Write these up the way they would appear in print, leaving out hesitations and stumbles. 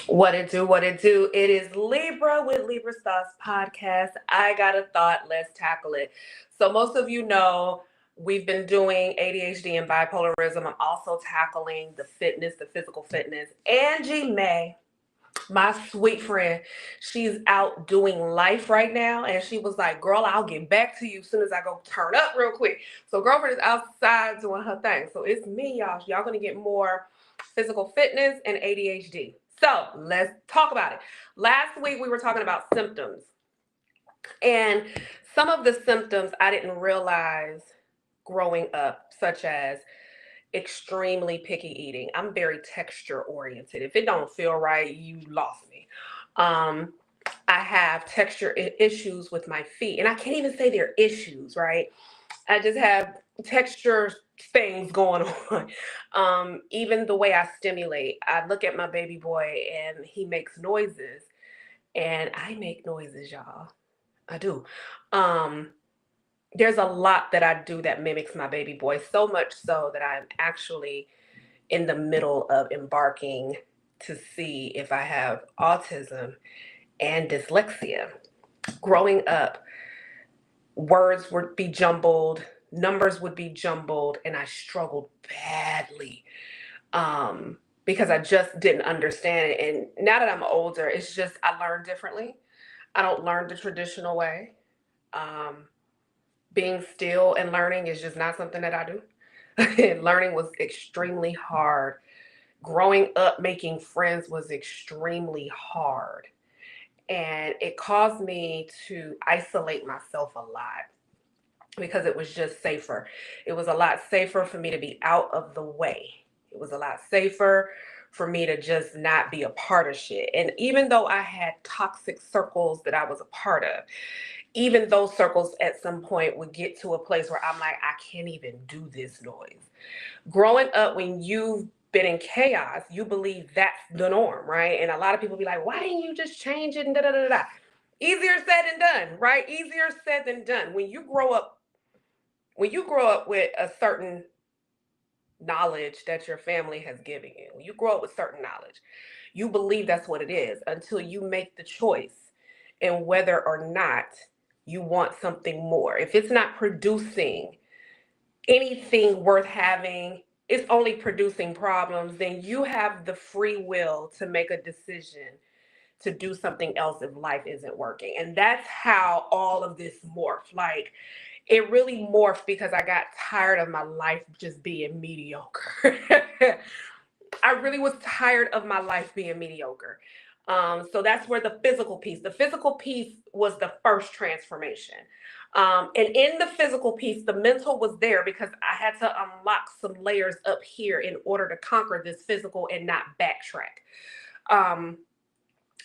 What it do, what it do. It is Libra with Libra Thoughts Podcast. I got a thought, let's tackle it. So most of you know we've been doing ADHD and bipolarism. I'm also tackling the fitness, the physical fitness. Angie May, my sweet friend, she's out doing life right now. And she was like, girl, I'll get back to you as soon as I go turn up real quick. So girlfriend is outside doing her thing. So it's me, y'all. Y'all gonna get more physical fitness and ADHD. So let's talk about it. Last week we were talking about symptoms. And some of the symptoms I didn't realize growing up, such as extremely picky eating. I'm very texture oriented. If it don't feel right, you lost me. Um, I have texture issues with my feet, and I can't even say they're issues, right? I just have texture things going on. Even the way I stimulate, I look at my baby boy and he makes noises, and I make noises, y'all. I do. Um, there's a lot that I do that mimics my baby boy, so much so that I'm actually in the middle of embarking to see if I have autism and dyslexia. Growing up, words would be jumbled, numbers would be jumbled, and I struggled badly because I just didn't understand it. And now that I'm older, it's just I learn differently. I don't learn the traditional way. Um, Being still and learning is just not something that I do. Learning was extremely hard. Growing up, making friends was extremely hard. And it caused me to isolate myself a lot because it was just safer. It was a lot safer for me to be out of the way. It was a lot safer for me to just not be a part of shit. And even though I had toxic circles that I was a part of, even those circles at some point would get to a place where I'm like, I can't even do this noise. Growing up, when you've been in chaos, you believe that's the norm, right? And a lot of people be like, why didn't you just change it and da da da da. Easier said than done, right? Easier said than done. When you grow up with a certain knowledge that your family has given you, when you grow up with certain knowledge, you believe that's what it is until you make the choice and whether or not you want something more. If it's not producing anything worth having, it's only producing problems, then you have the free will to make a decision to do something else if life isn't working. And that's how all of this morphed. Like, it really morphed because I got tired of my life just being mediocre. I really was tired of my life being mediocre. So that's where the physical piece was the first transformation. And in the physical piece, the mental was there because I had to unlock some layers up here in order to conquer this physical and not backtrack. Um,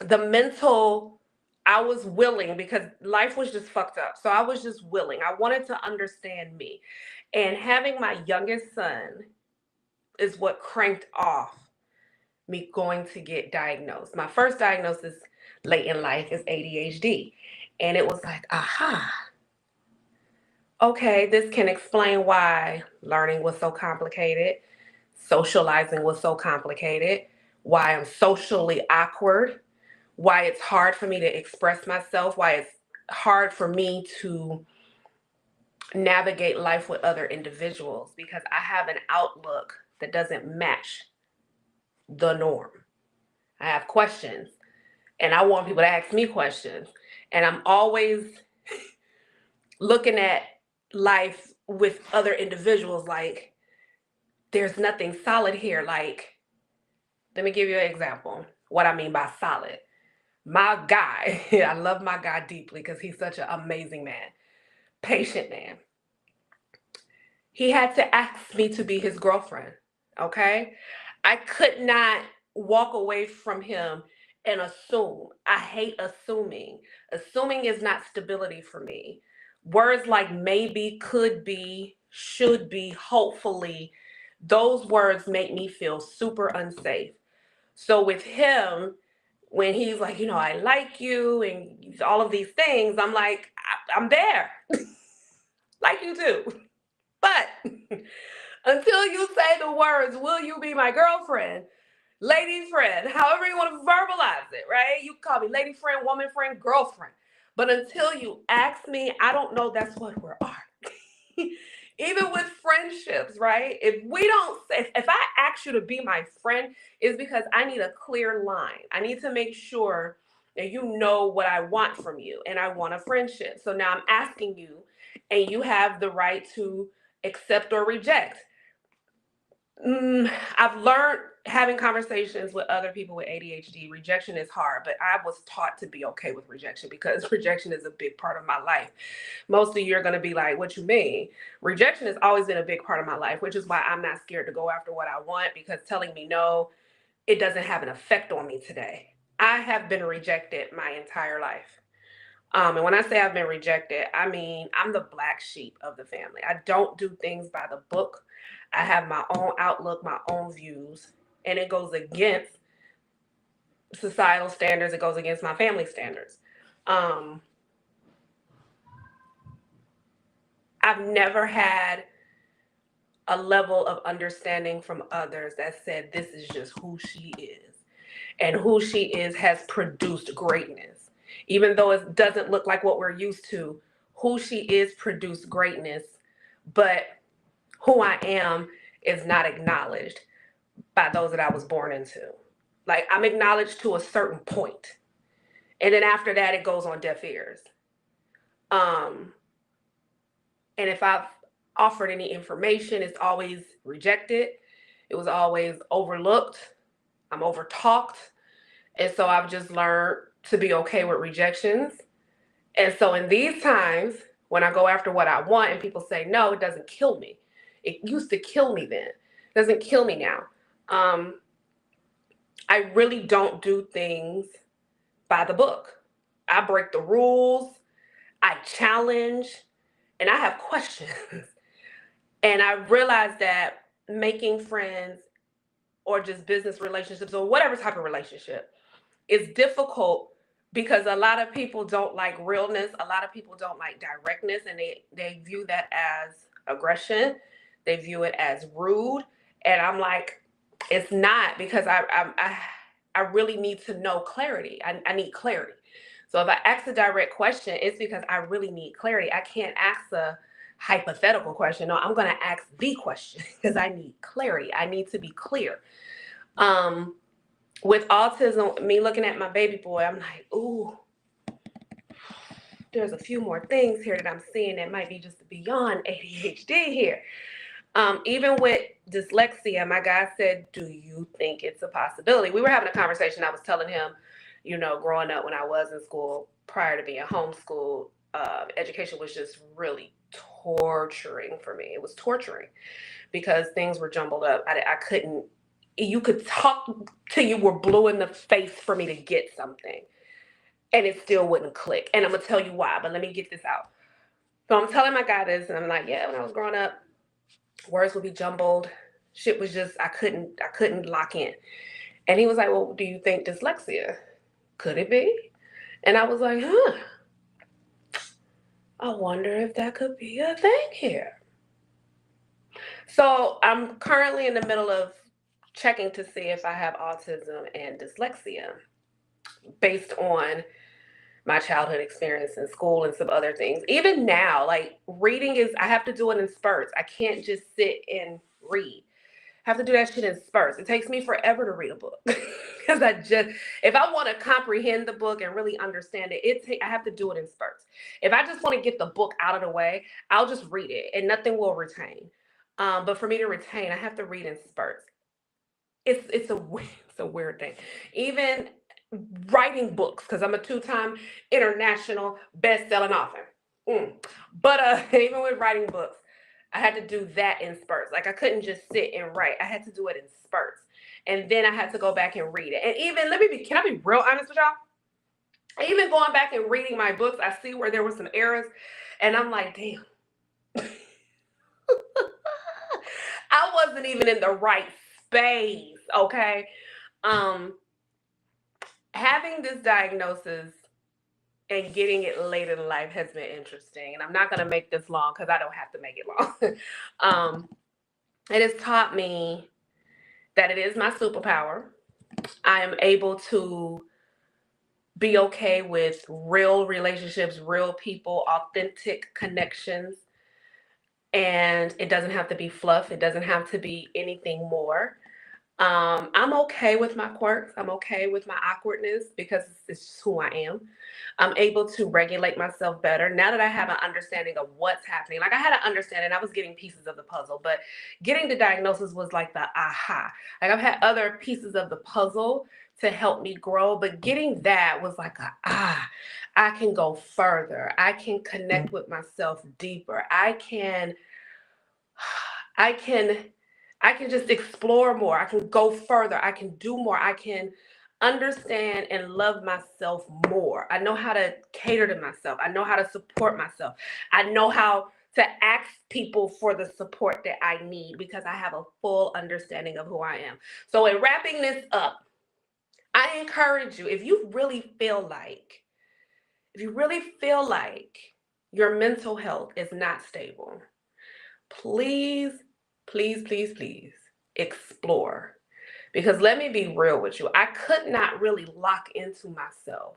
the mental, I was willing because life was just fucked up. So I was just willing. I wanted to understand me. And having my youngest son is what cranked off me going to get diagnosed. My first diagnosis late in life is ADHD. And it was like, aha, okay, this can explain why learning was so complicated, socializing was so complicated, why I'm socially awkward, why it's hard for me to express myself, why it's hard for me to navigate life with other individuals because I have an outlook that doesn't match the norm. I have questions and I want people to ask me questions. And I'm always looking at life with other individuals like, there's nothing solid here. Like, let me give you an example. What I mean by solid. My guy, I love my guy deeply because he's such an amazing man, patient man. He had to ask me to be his girlfriend. Okay. I could not walk away from him and assume. I hate assuming. Assuming is not stability for me. Words like maybe, could be, should be, hopefully, those words make me feel super unsafe. So with him, when he's like, I like you and all of these things, I'm like, I'm there. Like you too. But until you say the words, will you be my girlfriend? lady friend, however you want to verbalize it, right? You can call me lady friend, woman friend, girlfriend. But until you ask me, I don't know that's what we are. Even with friendships, right? If we don't say, if I ask you to be my friend, it's because I need a clear line. I need to make sure that you know what I want from you, and I want a friendship. So now I'm asking you, and you have the right to accept or reject. I've learned having conversations with other people with ADHD, rejection is hard, but I was taught to be okay with rejection because rejection is a big part of my life. Most of you are going to be like, what you mean? Rejection has always been a big part of my life, which is why I'm not scared to go after what I want, because telling me no, it doesn't have an effect on me today. I have been rejected my entire life. And when I say I've been rejected, I mean, I'm the black sheep of the family. I don't do things by the book. I have my own outlook, my own views, and it goes against societal standards. It goes against my family standards. I've never had a level of understanding from others that said this is just who she is. And who she is has produced greatness. Even though it doesn't look like what we're used to, who she is produced greatness, but who I am is not acknowledged by those that I was born into. Like, I'm acknowledged to a certain point, and then after that, it goes on deaf ears. And if I've offered any information, it's always rejected. It was always overlooked. I'm overtalked. And so I've just learned to be okay with rejections. And so in these times, when I go after what I want and people say no, it doesn't kill me. It used to kill me then. It doesn't kill me now. I really don't do things by the book. I break the rules. I challenge, and I have questions. And I realized that making friends or just business relationships or whatever type of relationship is difficult because a lot of people don't like realness. A lot of people don't like directness, and they view that as aggression. They view it as rude. And I'm like, it's not, because I really need to know clarity. I need clarity. So if I ask a direct question, it's because I really need clarity. I can't ask a hypothetical question. No, I'm going to ask the question because I need clarity. I need to be clear. With autism, me looking at my baby boy, I'm like, ooh, there's a few more things here that I'm seeing that might be just beyond ADHD here. Even with dyslexia, my guy said, do you think it's a possibility? We were having a conversation. I was telling him, growing up when I was in school, prior to being homeschooled, education was just really torturing for me. It was torturing because things were jumbled up. I couldn't, you could talk till you were blue in the face for me to get something, and it still wouldn't click. And I'm going to tell you why, but let me get this out. So I'm telling my guy this, and I'm like, yeah, when I was growing up, words would be jumbled. Shit was just, I couldn't lock in. And he was like, well, do you think dyslexia? Could it be? And I was like, I wonder if that could be a thing here. So I'm currently in the middle of checking to see if I have autism and dyslexia based on my childhood experience in school and some other things. Even now, like, reading is, I have to do it in spurts. I can't just sit and read. I have to do that shit in spurts. It takes me forever to read a book because if I want to comprehend the book and really understand it, I have to do it in spurts. If I just want to get the book out of the way, I'll just read it and nothing will retain. But for me to retain, I have to read in spurts. It's a weird thing. Even writing books, because I'm a 2-time international best-selling author. But even with writing books, I had to do that in spurts. Like, I couldn't just sit and write. I had to do it in spurts. And then I had to go back and read it. And even, can I be real honest with y'all? Even going back and reading my books, I see where there were some errors. And I'm like, damn. I wasn't even in the right space, okay? Having this diagnosis and getting it late in life has been interesting. And I'm not going to make this long because I don't have to make it long. It has taught me that it is my superpower. I am able to be okay with real relationships, real people, authentic connections. And it doesn't have to be fluff. It doesn't have to be anything more. I'm okay with my quirks. I'm okay with my awkwardness because it's just who I am. I'm able to regulate myself better now that I have an understanding of what's happening. Like I had an understanding, I was getting pieces of the puzzle, but getting the diagnosis was like the aha. Like I've had other pieces of the puzzle to help me grow, but getting that was like I can go further. I can connect with myself deeper. I can I can just explore more. I can go further. I can do more. I can understand and love myself more. I know how to cater to myself. I know how to support myself. I know how to ask people for the support that I need because I have a full understanding of who I am. So in wrapping this up, I encourage you, if you really feel like your mental health is not stable, please, please explore. Because let me be real with you, I could not really lock into myself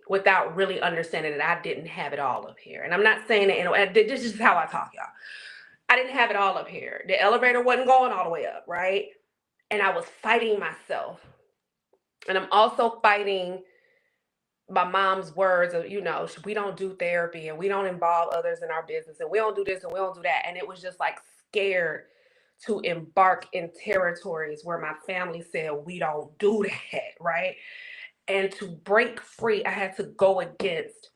without really understanding that I didn't have it all up here. And I'm not saying that, this is how I talk, y'all. I didn't have it all up here. The elevator wasn't going all the way up, right? And I was fighting myself. And I'm also fighting my mom's words of, we don't do therapy and we don't involve others in our business and we don't do this and we don't do that. And it was just like scared to embark in territories where my family said we don't do that, right? And to break free, I had to go against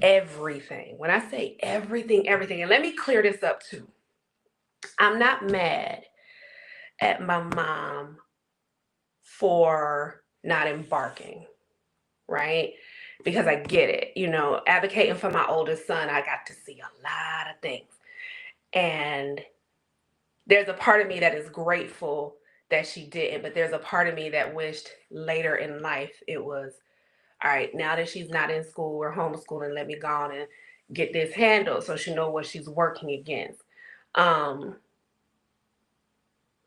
everything. When I say everything, and let me clear this up too. I'm not mad at my mom for not embarking, right? Because I get it. Advocating for my oldest son, I got to see a lot of things. And there's a part of me that is grateful that she didn't, but there's a part of me that wished later in life it was, all right, now that she's not in school, we're homeschooling, let me go on and get this handled so she knows what she's working against. I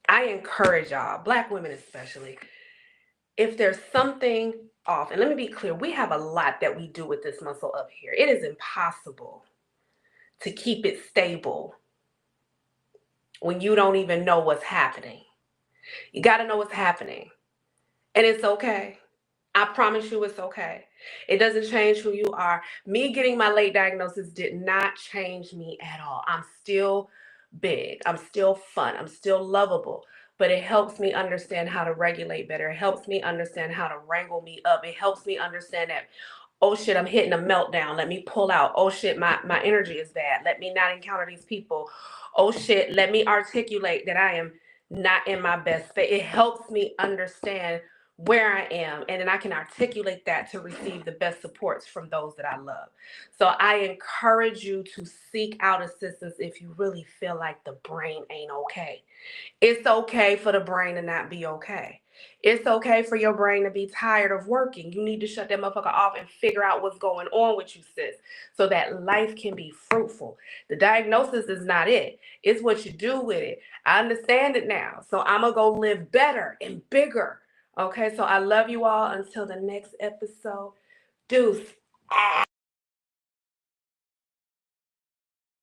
encourage y'all, Black women especially, if there's something off, and let me be clear, we have a lot that we do with this muscle up here. It is impossible to keep it stable when you don't even know what's happening. You got to know what's happening. And it's okay. I promise you it's okay. It doesn't change who you are. Me getting my late diagnosis did not change me at all. I'm still big. I'm still fun. I'm still lovable. But it helps me understand how to regulate better. It helps me understand how to wrangle me up. It helps me understand that, oh shit, I'm hitting a meltdown. Let me pull out. Oh shit, my energy is bad. Let me not encounter these people. Oh shit, let me articulate that I am not in my best state. It helps me understand where I am, and then I can articulate that to receive the best supports from those that I love. So I encourage you to seek out assistance if you really feel like the brain ain't okay. It's okay for the brain to not be okay. It's okay for your brain to be tired of working. You need to shut that motherfucker off and figure out what's going on with you, sis, so that life can be fruitful. The diagnosis is not it. It's what you do with it. I understand it now. So I'm going to go live better and bigger. Okay, so I love you all. Until the next episode. Deuce.